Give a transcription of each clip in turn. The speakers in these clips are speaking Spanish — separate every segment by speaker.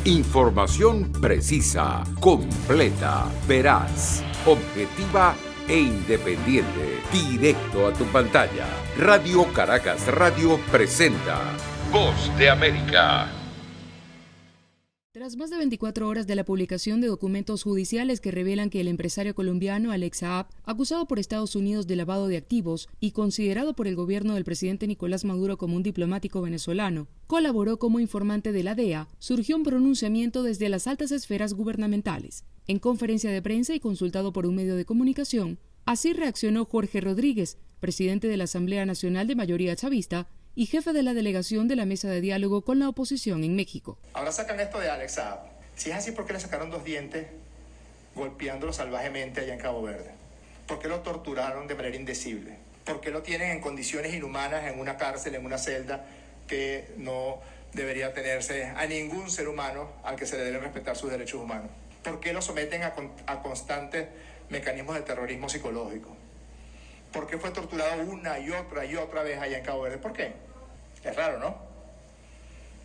Speaker 1: Información precisa, completa, veraz, objetiva e independiente. Directo a tu pantalla. Radio Caracas Radio presenta Voz de América.
Speaker 2: Tras más de 24 horas de la publicación de documentos judiciales que revelan que el empresario colombiano Alex Saab, acusado por Estados Unidos de lavado de activos y considerado por el gobierno del presidente Nicolás Maduro como un diplomático venezolano, colaboró como informante de la DEA, surgió un pronunciamiento desde las altas esferas gubernamentales. En conferencia de prensa y consultado por un medio de comunicación, así reaccionó Jorge Rodríguez, presidente de la Asamblea Nacional de Mayoría Chavista, y jefe de la delegación de la Mesa de Diálogo con la Oposición en México.
Speaker 3: Ahora sacan esto de Alex Saab. Si es así, ¿por qué le sacaron 2 dientes golpeándolo salvajemente allá en Cabo Verde? ¿Por qué lo torturaron de manera indecible? ¿Por qué lo tienen en condiciones inhumanas en una cárcel, en una celda que no debería tenerse a ningún ser humano al que se le deben respetar sus derechos humanos? ¿Por qué lo someten a constantes mecanismos de terrorismo psicológico? ¿Por qué fue torturado una y otra vez allá en Cabo Verde? ¿Por qué? Es raro, ¿no?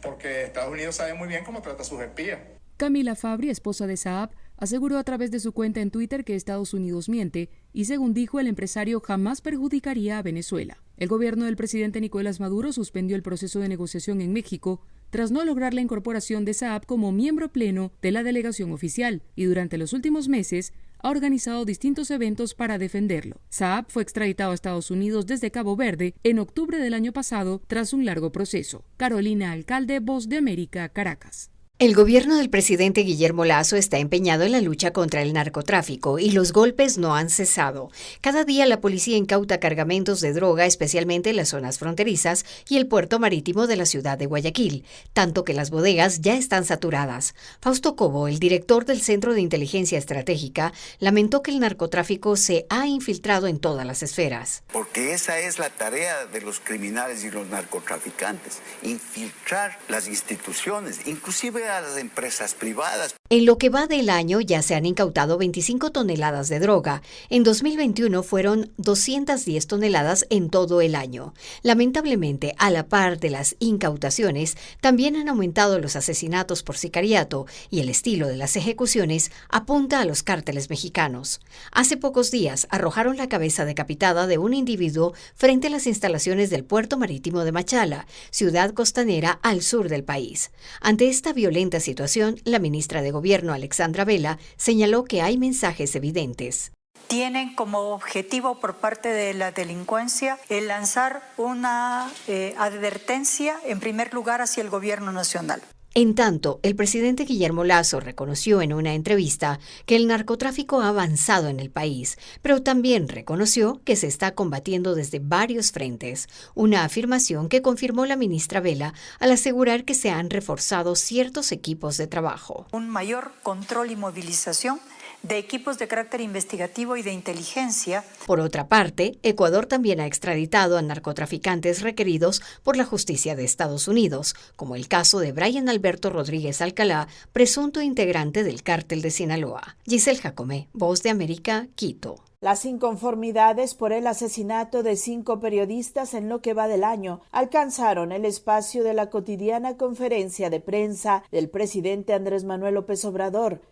Speaker 3: Porque Estados Unidos sabe muy bien cómo trata a sus espías.
Speaker 2: Camila Fabri, esposa de Saab, aseguró a través de su cuenta en Twitter que Estados Unidos miente y, según dijo, el empresario jamás perjudicaría a Venezuela. El gobierno del presidente Nicolás Maduro suspendió el proceso de negociación en México tras no lograr la incorporación de Saab como miembro pleno de la delegación oficial y durante los últimos meses ha organizado distintos eventos para defenderlo. Saab fue extraditado a Estados Unidos desde Cabo Verde en octubre del año pasado tras un largo proceso. Carolina Alcalde, Voz de América, Caracas.
Speaker 4: El gobierno del presidente Guillermo Lasso está empeñado en la lucha contra el narcotráfico y los golpes no han cesado. Cada día la policía incauta cargamentos de droga, especialmente en las zonas fronterizas y el puerto marítimo de la ciudad de Guayaquil, tanto que las bodegas ya están saturadas. Fausto Cobo, el director del Centro de Inteligencia Estratégica, lamentó que el narcotráfico se ha infiltrado en todas las esferas.
Speaker 5: Porque esa es la tarea de los criminales y los narcotraficantes, infiltrar las instituciones, inclusive a las empresas privadas.
Speaker 4: En lo que va del año ya se han incautado 25 toneladas de droga. En 2021 fueron 210 toneladas en todo el año. Lamentablemente, a la par de las incautaciones, también han aumentado los asesinatos por sicariato y el estilo de las ejecuciones apunta a los cárteles mexicanos. Hace pocos días arrojaron la cabeza decapitada de un individuo frente a las instalaciones del puerto marítimo de Machala, ciudad costanera al sur del país. Ante esta violenta situación, la ministra de Gobierno, Alexandra Vela, señaló que hay mensajes evidentes.
Speaker 6: Tienen como objetivo por parte de la delincuencia el lanzar una advertencia, en primer lugar, hacia el Gobierno nacional.
Speaker 4: En tanto, el presidente Guillermo Lasso reconoció en una entrevista que el narcotráfico ha avanzado en el país, pero también reconoció que se está combatiendo desde varios frentes, una afirmación que confirmó la ministra Vela al asegurar que se han reforzado ciertos equipos de trabajo.
Speaker 6: Un mayor control y movilización de equipos de carácter investigativo y de inteligencia.
Speaker 4: Por otra parte, Ecuador también ha extraditado a narcotraficantes requeridos por la justicia de Estados Unidos, como el caso de Brian Alberto Rodríguez Alcalá, presunto integrante del cártel de Sinaloa. Giselle Jacome, Voz de América, Quito.
Speaker 7: Las inconformidades por el asesinato de 5 periodistas en lo que va del año alcanzaron el espacio de la cotidiana conferencia de prensa del presidente Andrés Manuel López Obrador.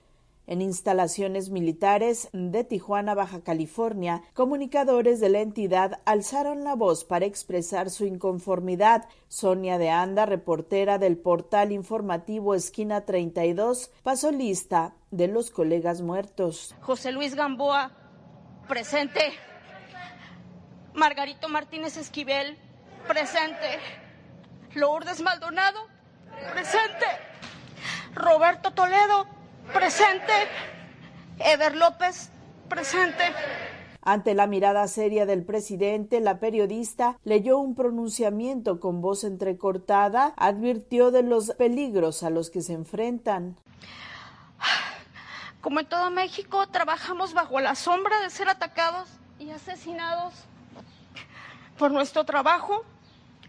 Speaker 7: En instalaciones militares de Tijuana, Baja California, comunicadores de la entidad alzaron la voz para expresar su inconformidad. Sonia de Anda, reportera del portal informativo Esquina 32, pasó lista de los colegas muertos.
Speaker 8: José Luis Gamboa, presente. Margarito Martínez Esquivel, presente. Lourdes Maldonado, presente. Roberto Toledo, presente. Ever López, presente.
Speaker 7: Ante la mirada seria del presidente, la periodista leyó un pronunciamiento con voz entrecortada, advirtió de los peligros a los que se enfrentan.
Speaker 8: Como en todo México, trabajamos bajo la sombra de ser atacados y asesinados por nuestro trabajo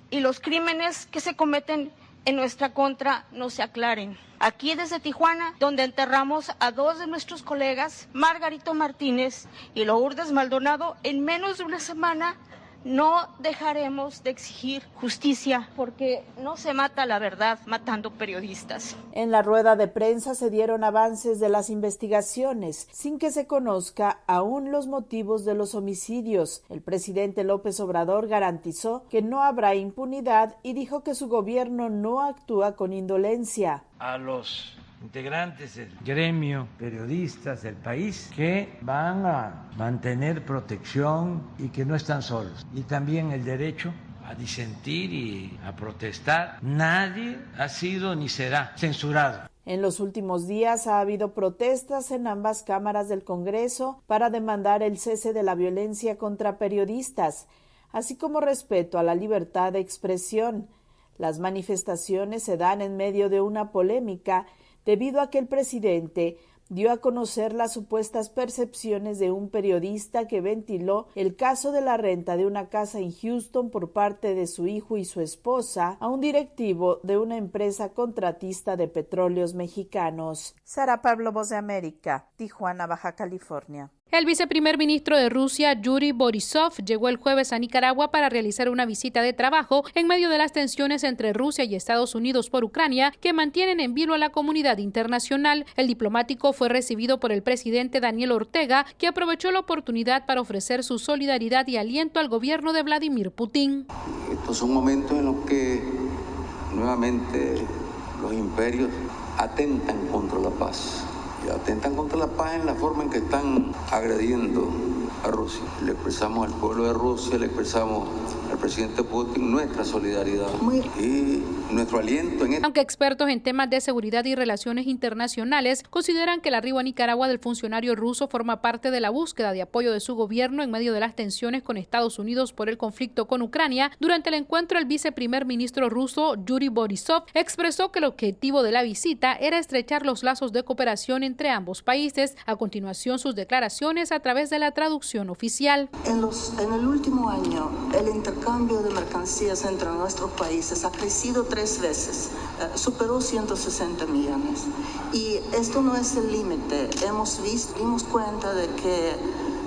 Speaker 8: y los crímenes que se cometen en nuestra contra no se aclaren. Aquí desde Tijuana, donde enterramos a 2 de nuestros colegas, Margarito Martínez y Lourdes Maldonado, en menos de una semana no dejaremos de exigir justicia porque no se mata la verdad matando periodistas.
Speaker 7: En la rueda de prensa se dieron avances de las investigaciones sin que se conozca aún los motivos de los homicidios. El presidente López Obrador garantizó que no habrá impunidad y dijo que su gobierno no actúa con indolencia.
Speaker 9: A los integrantes del gremio, periodistas del país, que van a mantener protección y que no están solos. Y también el derecho a disentir y a protestar. Nadie ha sido ni será censurado.
Speaker 7: En los últimos días ha habido protestas en ambas cámaras del Congreso para demandar el cese de la violencia contra periodistas, así como respeto a la libertad de expresión. Las manifestaciones se dan en medio de una polémica debido a que el presidente dio a conocer las supuestas percepciones de un periodista que ventiló el caso de la renta de una casa en Houston por parte de su hijo y su esposa a un directivo de una empresa contratista de petróleos mexicanos. Sara Pablo, Voz de América, Tijuana, Baja California.
Speaker 10: El viceprimer ministro de Rusia, Yuri Borisov, llegó el jueves a Nicaragua para realizar una visita de trabajo en medio de las tensiones entre Rusia y Estados Unidos por Ucrania, que mantienen en vilo a la comunidad internacional. El diplomático fue recibido por el presidente Daniel Ortega, que aprovechó la oportunidad para ofrecer su solidaridad y aliento al gobierno de Vladimir Putin.
Speaker 11: Estos son momentos en los que nuevamente los imperios atentan contra la paz. Y atentan contra la paz en la forma en que están agrediendo a Rusia. Le expresamos al pueblo de Rusia, le expresamos al presidente Putin nuestra solidaridad y nuestro aliento en esto.
Speaker 10: Aunque expertos en temas de seguridad y relaciones internacionales consideran que el arribo a Nicaragua del funcionario ruso forma parte de la búsqueda de apoyo de su gobierno en medio de las tensiones con Estados Unidos por el conflicto con Ucrania, durante el encuentro el viceprimer ministro ruso Yuri Borisov expresó que el objetivo de la visita era estrechar los lazos de cooperación entre ambos países. A continuación, sus declaraciones a través de la traducción oficial.
Speaker 12: En el último año, el intercambio de mercancías entre nuestros países ha crecido 3 veces, superó 160 millones. Y esto no es el límite. Dimos cuenta de que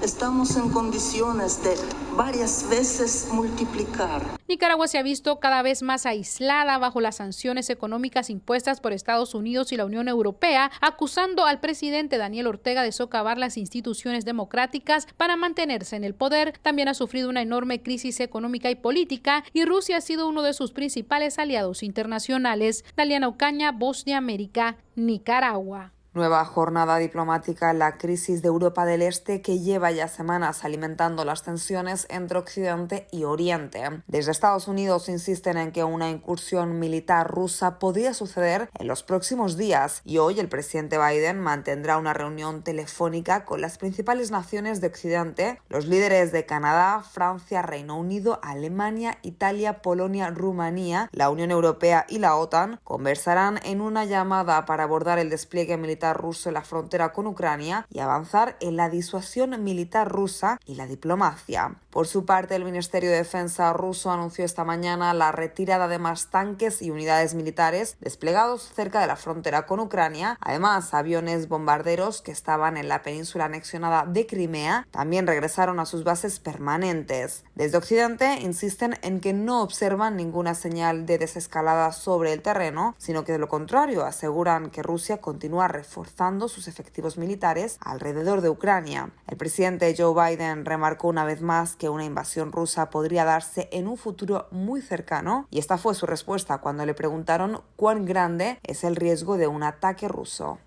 Speaker 12: estamos en condiciones de varias veces multiplicar.
Speaker 10: Nicaragua se ha visto cada vez más aislada bajo las sanciones económicas impuestas por Estados Unidos y la Unión Europea, acusando al presidente Daniel Ortega de socavar las instituciones democráticas para mantenerse en el poder. También ha sufrido una enorme crisis económica y política, y Rusia ha sido uno de sus principales aliados internacionales. Daliana Ocaña, Voz de América, Nicaragua.
Speaker 13: Nueva jornada diplomática en la crisis de Europa del Este, que lleva ya semanas alimentando las tensiones entre Occidente y Oriente. Desde Estados Unidos insisten en que una incursión militar rusa podría suceder en los próximos días, y hoy el presidente Biden mantendrá una reunión telefónica con las principales naciones de Occidente, los líderes de Canadá, Francia, Reino Unido, Alemania, Italia, Polonia, Rumanía, la Unión Europea y la OTAN. Conversarán en una llamada para abordar el despliegue militar ruso en la frontera con Ucrania y avanzar en la disuasión militar rusa y la diplomacia. Por su parte, el Ministerio de Defensa ruso anunció esta mañana la retirada de más tanques y unidades militares desplegados cerca de la frontera con Ucrania. Además, aviones bombarderos que estaban en la península anexionada de Crimea también regresaron a sus bases permanentes. Desde Occidente insisten en que no observan ninguna señal de desescalada sobre el terreno, sino que de lo contrario aseguran que Rusia continúa reforzando sus efectivos militares alrededor de Ucrania. El presidente Joe Biden remarcó una vez más que una invasión rusa podría darse en un futuro muy cercano, y esta fue su respuesta cuando le preguntaron cuán grande es el riesgo de un ataque ruso.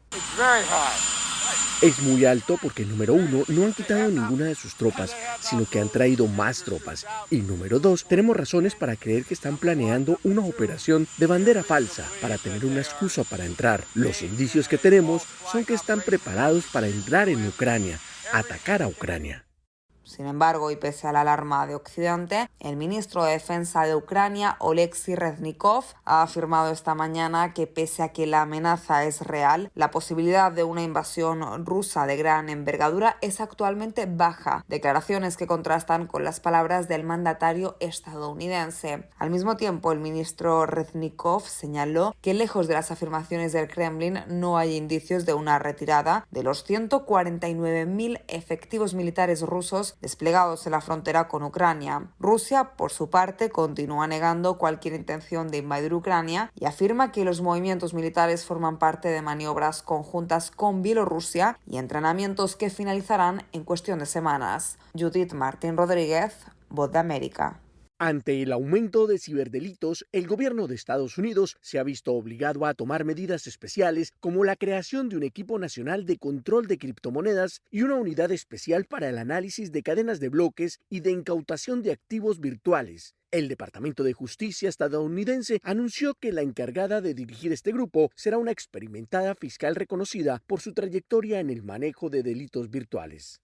Speaker 14: Es muy alto porque, número 1, no han quitado ninguna de sus tropas, sino que han traído más tropas. Y número 2, tenemos razones para creer que están planeando una operación de bandera falsa para tener una excusa para entrar. Los indicios que tenemos son que están preparados para entrar en Ucrania, atacar a Ucrania.
Speaker 13: Sin embargo, y pese a la alarma de Occidente, el ministro de Defensa de Ucrania, Oleksiy Reznikov, ha afirmado esta mañana que pese a que la amenaza es real, la posibilidad de una invasión rusa de gran envergadura es actualmente baja. Declaraciones que contrastan con las palabras del mandatario estadounidense. Al mismo tiempo, el ministro Reznikov señaló que lejos de las afirmaciones del Kremlin no hay indicios de una retirada de los 149.000 efectivos militares rusos Unidos desplegados en la frontera con Ucrania. Rusia, por su parte, continúa negando cualquier intención de invadir Ucrania y afirma que los movimientos militares forman parte de maniobras conjuntas con Bielorrusia y entrenamientos que finalizarán en cuestión de semanas. Judith Martín Rodríguez, Voz de América.
Speaker 14: Ante el aumento de ciberdelitos, el gobierno de Estados Unidos se ha visto obligado a tomar medidas especiales como la creación de un equipo nacional de control de criptomonedas y una unidad especial para el análisis de cadenas de bloques y de incautación de activos virtuales. El Departamento de Justicia estadounidense anunció que la encargada de dirigir este grupo será una experimentada fiscal reconocida por su trayectoria en el manejo de delitos virtuales.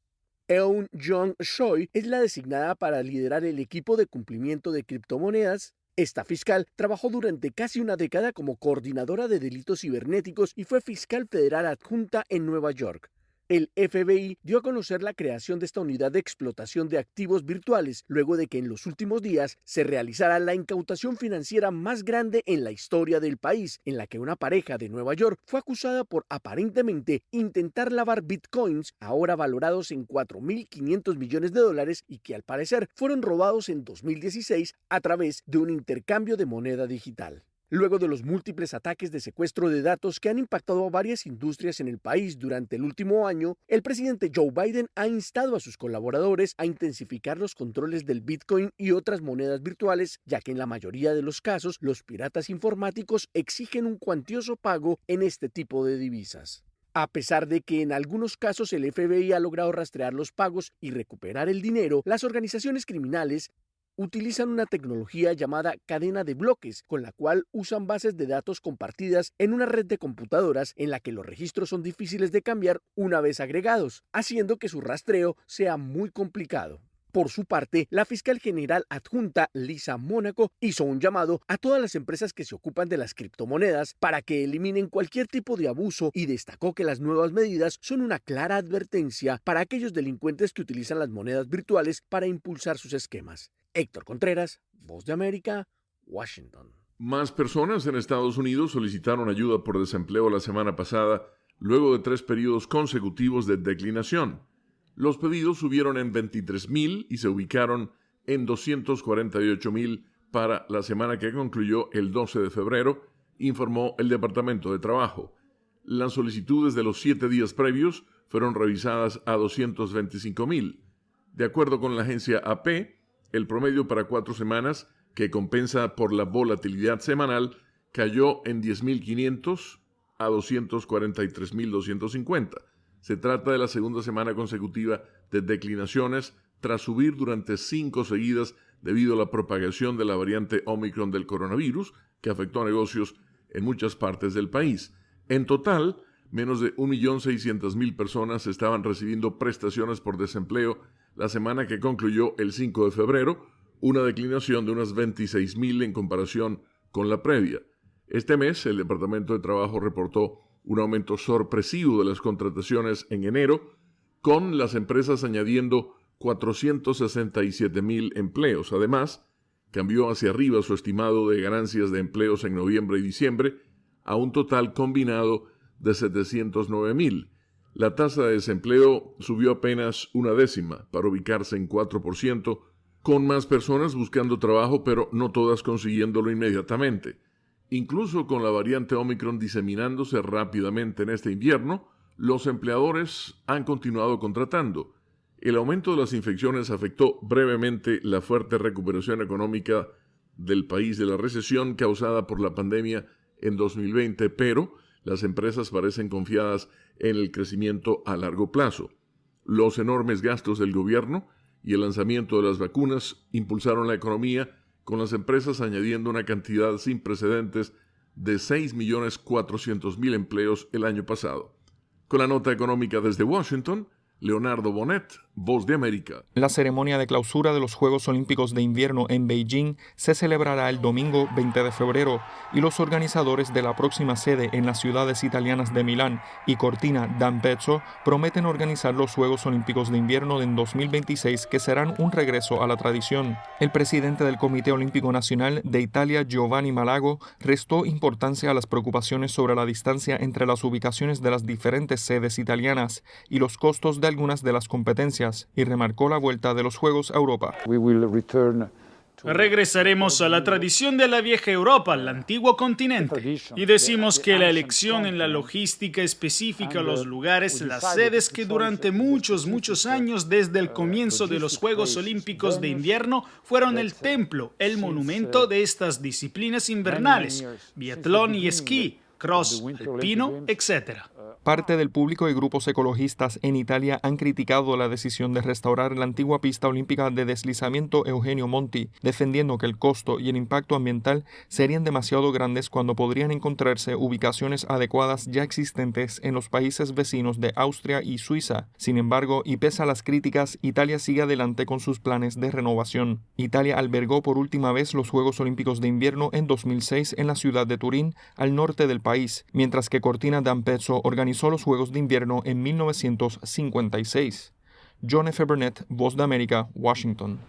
Speaker 14: Eun Jong Choi es la designada para liderar el equipo de cumplimiento de criptomonedas. Esta fiscal trabajó durante casi una década como coordinadora de delitos cibernéticos y fue fiscal federal adjunta en Nueva York. El FBI dio a conocer la creación de esta unidad de explotación de activos virtuales luego de que en los últimos días se realizara la incautación financiera más grande en la historia del país, en la que una pareja de Nueva York fue acusada por aparentemente intentar lavar bitcoins, ahora valorados en $4.500 millones y que al parecer fueron robados en 2016 a través de un intercambio de moneda digital. Luego de los múltiples ataques de secuestro de datos que han impactado a varias industrias en el país durante el último año, el presidente Joe Biden ha instado a sus colaboradores a intensificar los controles del Bitcoin y otras monedas virtuales, ya que en la mayoría de los casos los piratas informáticos exigen un cuantioso pago en este tipo de divisas. A pesar de que en algunos casos el FBI ha logrado rastrear los pagos y recuperar el dinero, las organizaciones criminales utilizan una tecnología llamada cadena de bloques, con la cual usan bases de datos compartidas en una red de computadoras en la que los registros son difíciles de cambiar una vez agregados, haciendo que su rastreo sea muy complicado. Por su parte, la fiscal general adjunta Lisa Monaco hizo un llamado a todas las empresas que se ocupan de las criptomonedas para que eliminen cualquier tipo de abuso y destacó que las nuevas medidas son una clara advertencia para aquellos delincuentes que utilizan las monedas virtuales para impulsar sus esquemas. Héctor Contreras, Voz de América, Washington.
Speaker 15: Más personas en Estados Unidos solicitaron ayuda por desempleo la semana pasada, luego de 3 periodos consecutivos de declinación. Los pedidos subieron en 23,000 y se ubicaron en 248,000 para la semana que concluyó el 12 de febrero, informó el Departamento de Trabajo. Las solicitudes de los 7 días previos fueron revisadas a 225,000. De acuerdo con la agencia AP, el promedio para 4 semanas, que compensa por la volatilidad semanal, cayó en 10,500 a 243,250. Se trata de la segunda semana consecutiva de declinaciones tras subir durante 5 seguidas debido a la propagación de la variante Omicron del coronavirus, que afectó a negocios en muchas partes del país. En total, menos de 1.600.000 personas estaban recibiendo prestaciones por desempleo la semana que concluyó el 5 de febrero, una declinación de unas 26,000 en comparación con la previa. Este mes, el Departamento de Trabajo reportó un aumento sorpresivo de las contrataciones en enero, con las empresas añadiendo 467,000 empleos. Además, cambió hacia arriba su estimado de ganancias de empleos en noviembre y diciembre a un total combinado de 709,000. La tasa de desempleo subió apenas 0,1 para ubicarse en 4%, con más personas buscando trabajo, pero no todas consiguiéndolo inmediatamente. Incluso con la variante Omicron diseminándose rápidamente en este invierno, los empleadores han continuado contratando. El aumento de las infecciones afectó brevemente la fuerte recuperación económica del país de la recesión causada por la pandemia en 2020, pero las empresas parecen confiadas en el crecimiento a largo plazo. Los enormes gastos del gobierno y el lanzamiento de las vacunas impulsaron la economía, con las empresas añadiendo una cantidad sin precedentes de 6,400,000 empleos el año pasado. Con la nota económica desde Washington, Leonardo Bonet, Voz de América.
Speaker 16: La ceremonia de clausura de los Juegos Olímpicos de Invierno en Beijing se celebrará el domingo 20 de febrero y los organizadores de la próxima sede en las ciudades italianas de Milán y Cortina d'Ampezzo prometen organizar los Juegos Olímpicos de Invierno en 2026, que serán un regreso a la tradición. El presidente del Comité Olímpico Nacional de Italia, Giovanni Malago, restó importancia a las preocupaciones sobre la distancia entre las ubicaciones de las diferentes sedes italianas y los costos de algunas de las competencias, días y remarcó la vuelta de los Juegos a Europa.
Speaker 17: Regresaremos a la tradición de la vieja Europa, al antiguo continente, y decimos que la elección en la logística específica, los lugares, las sedes que durante muchos años desde el comienzo de los Juegos Olímpicos de Invierno fueron el templo, el monumento de estas disciplinas invernales, biatlón y esquí, cross, alpino, etc.
Speaker 16: Parte del público y grupos ecologistas en Italia han criticado la decisión de restaurar la antigua pista olímpica de deslizamiento Eugenio Monti, defendiendo que el costo y el impacto ambiental serían demasiado grandes cuando podrían encontrarse ubicaciones adecuadas ya existentes en los países vecinos de Austria y Suiza. Sin embargo, y pese a las críticas, Italia sigue adelante con sus planes de renovación. Italia albergó por última vez los Juegos Olímpicos de Invierno en 2006 en la ciudad de Turín, al norte del país, mientras que Cortina d'Ampezzo organizó los Juegos de Invierno en 1956. John F. Burnett, Voz de América, Washington.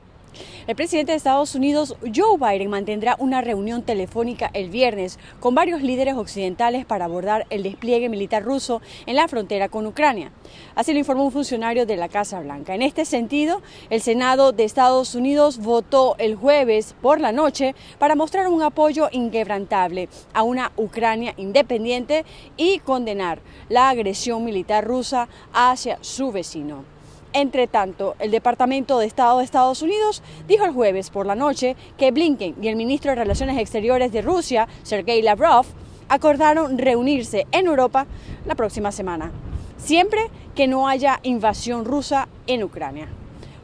Speaker 18: El presidente de Estados Unidos, Joe Biden, mantendrá una reunión telefónica el viernes con varios líderes occidentales para abordar el despliegue militar ruso en la frontera con Ucrania. Así lo informó un funcionario de la Casa Blanca. En este sentido, el Senado de Estados Unidos votó el jueves por la noche para mostrar un apoyo inquebrantable a una Ucrania independiente y condenar la agresión militar rusa hacia su vecino. Entre tanto, el Departamento de Estado de Estados Unidos dijo el jueves por la noche que Blinken y el ministro de Relaciones Exteriores de Rusia, Sergei Lavrov, acordaron reunirse en Europa la próxima semana, siempre que no haya invasión rusa en Ucrania.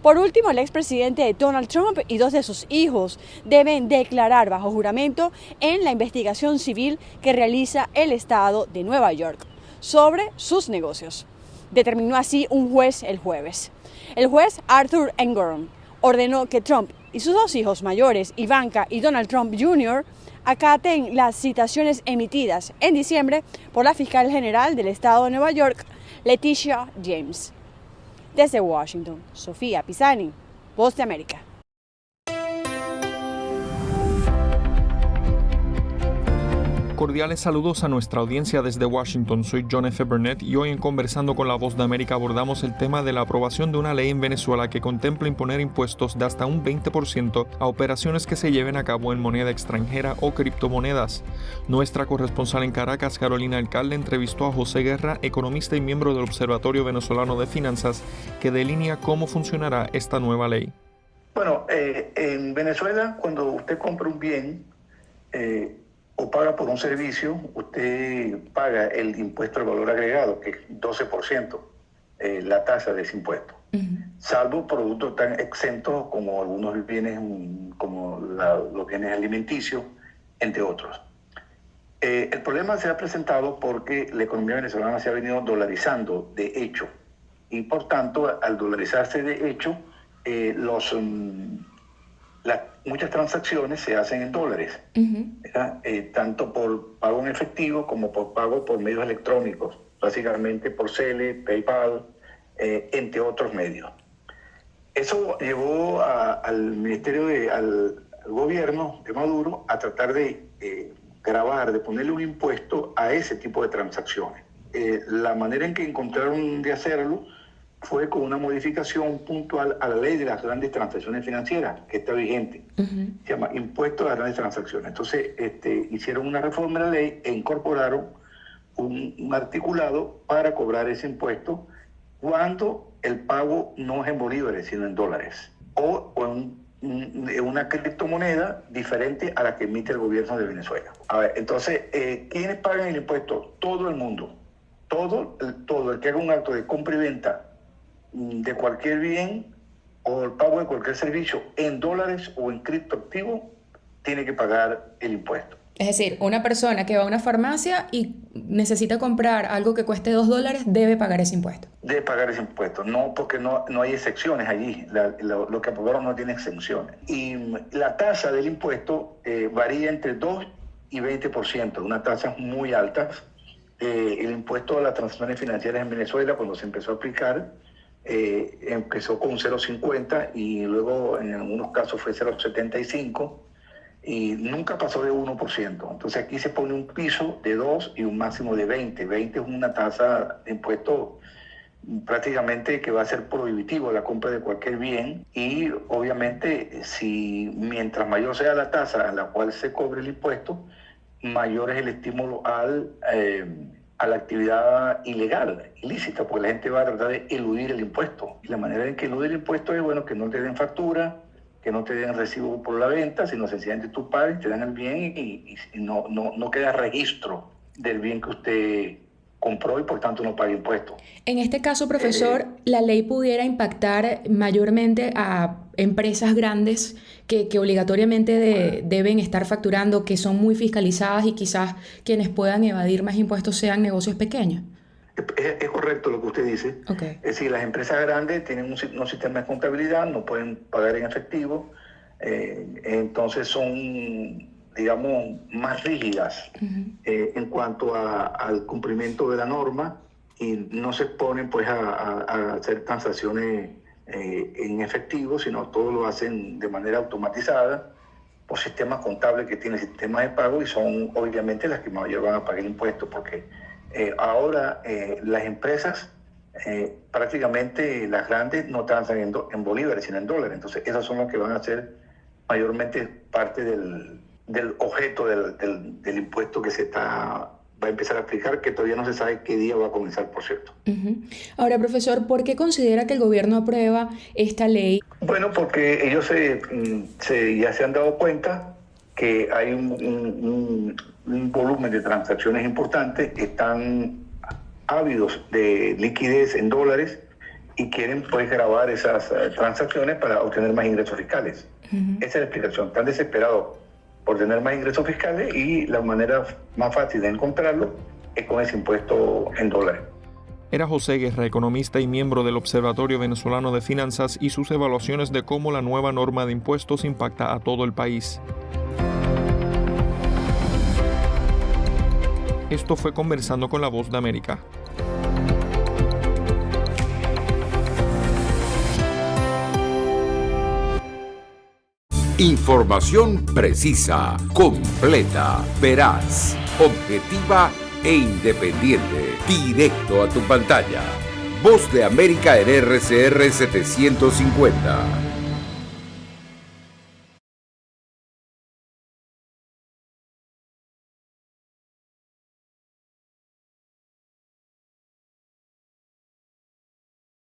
Speaker 18: Por último, el expresidente Donald Trump y 2 de sus hijos deben declarar bajo juramento en la investigación civil que realiza el estado de Nueva York sobre sus negocios. Determinó así un juez el jueves. El juez Arthur Engoron ordenó que Trump y sus 2 hijos mayores, Ivanka y Donald Trump Jr., acaten las citaciones emitidas en diciembre por la fiscal general del estado de Nueva York, Letitia James. Desde Washington, Sofía Pisani, Voz de América.
Speaker 16: Cordiales saludos a nuestra audiencia desde Washington. Soy John F. Burnett y hoy en Conversando con la Voz de América abordamos el tema de la aprobación de una ley en Venezuela que contempla imponer impuestos de hasta un 20% a operaciones que se lleven a cabo en moneda extranjera o criptomonedas. Nuestra corresponsal en Caracas, Carolina Alcalde, entrevistó a José Guerra, economista y miembro del Observatorio Venezolano de Finanzas, que delinea cómo funcionará esta nueva ley.
Speaker 19: Bueno, en Venezuela, cuando usted compra un bien, o paga por un servicio, usted paga el impuesto al valor agregado, que es 12%, la tasa de ese impuesto. Salvo productos tan exentos como algunos bienes, como los bienes alimenticios, entre otros. El problema se ha presentado porque la economía venezolana se ha venido dolarizando de hecho, y por tanto, al dolarizarse de hecho, muchas transacciones se hacen en dólares, tanto por pago en efectivo como por pago por medios electrónicos, básicamente por Zelle, PayPal, entre otros medios. Eso llevó al gobierno de Maduro a tratar de gravar, de ponerle un impuesto a ese tipo de transacciones. La manera en que encontraron de hacerlo fue con una modificación puntual a la ley de las grandes transacciones financieras, que está vigente. Se llama Impuesto a las Grandes Transacciones. Entonces, hicieron una reforma de la ley e incorporaron un articulado para cobrar ese impuesto cuando el pago no es en bolívares, sino en dólares, o en una criptomoneda diferente a la que emite el gobierno de Venezuela. A ver, entonces, ¿quiénes pagan el impuesto? Todo el mundo. Todo el que haga un acto de compra y venta de cualquier bien o el pago de cualquier servicio en dólares o en criptoactivo tiene que pagar el impuesto.
Speaker 20: Es decir, una persona que va a una farmacia y necesita comprar algo que cueste $2 debe pagar ese impuesto.
Speaker 19: Debe pagar ese impuesto, no, porque no hay excepciones allí. Lo que aprobaron no tiene exenciones. Y la tasa del impuesto varía entre 2 y 20%, una tasa muy alta. El impuesto a las transacciones financieras en Venezuela, cuando se empezó a aplicar, empezó con 0,50 y luego en algunos casos fue 0,75 y nunca pasó de 1%. Entonces aquí se pone un piso de 2 y un máximo de 20. 20 es una tasa de impuesto prácticamente que va a ser prohibitivo la compra de cualquier bien, y obviamente mientras mayor sea la tasa a la cual se cobre el impuesto, mayor es el estímulo a la actividad ilegal, ilícita, porque la gente va a tratar de eludir el impuesto. Y la manera en que eludir el impuesto es, bueno, que no te den factura, que no te den recibo por la venta, sino sencillamente tú pagas, te dan el bien y no queda registro del bien que usted compró y por tanto no paga impuestos.
Speaker 20: En este caso, profesor, la ley pudiera impactar mayormente a empresas grandes que obligatoriamente deben estar facturando, que son muy fiscalizadas, y quizás quienes puedan evadir más impuestos sean negocios pequeños.
Speaker 19: Es correcto lo que usted dice.
Speaker 20: Okay.
Speaker 19: Es decir, las empresas grandes tienen un sistema de contabilidad, no pueden pagar en efectivo, entonces son, digamos, más rígidas en cuanto al cumplimiento de la norma, y no se exponen pues a hacer transacciones en efectivo, sino todo lo hacen de manera automatizada por sistemas contables que tienen sistemas de pago, y son obviamente las que mayor van a pagar impuestos, porque ahora las empresas prácticamente las grandes no transan en bolívares sino en dólares, entonces esas son las que van a ser mayormente parte del objeto del impuesto que va a empezar a aplicar, que todavía no se sabe qué día va a comenzar, por cierto.
Speaker 20: Ahora, profesor, ¿por qué considera que el gobierno aprueba esta ley?
Speaker 19: Bueno, porque ellos ya se han dado cuenta que hay un volumen de transacciones importantes, están ávidos de liquidez en dólares y quieren pues gravar esas transacciones para obtener más ingresos fiscales. Esa es la explicación. Están desesperados por tener más ingresos fiscales, y la manera más fácil de encontrarlo es con ese impuesto en dólares.
Speaker 16: Era José Guerra, economista y miembro del Observatorio Venezolano de Finanzas, y sus evaluaciones de cómo la nueva norma de impuestos impacta a todo el país. Esto fue Conversando con la Voz de América.
Speaker 1: Información precisa, completa, veraz, objetiva e independiente. Directo a tu pantalla. Voz de América en RCR 750.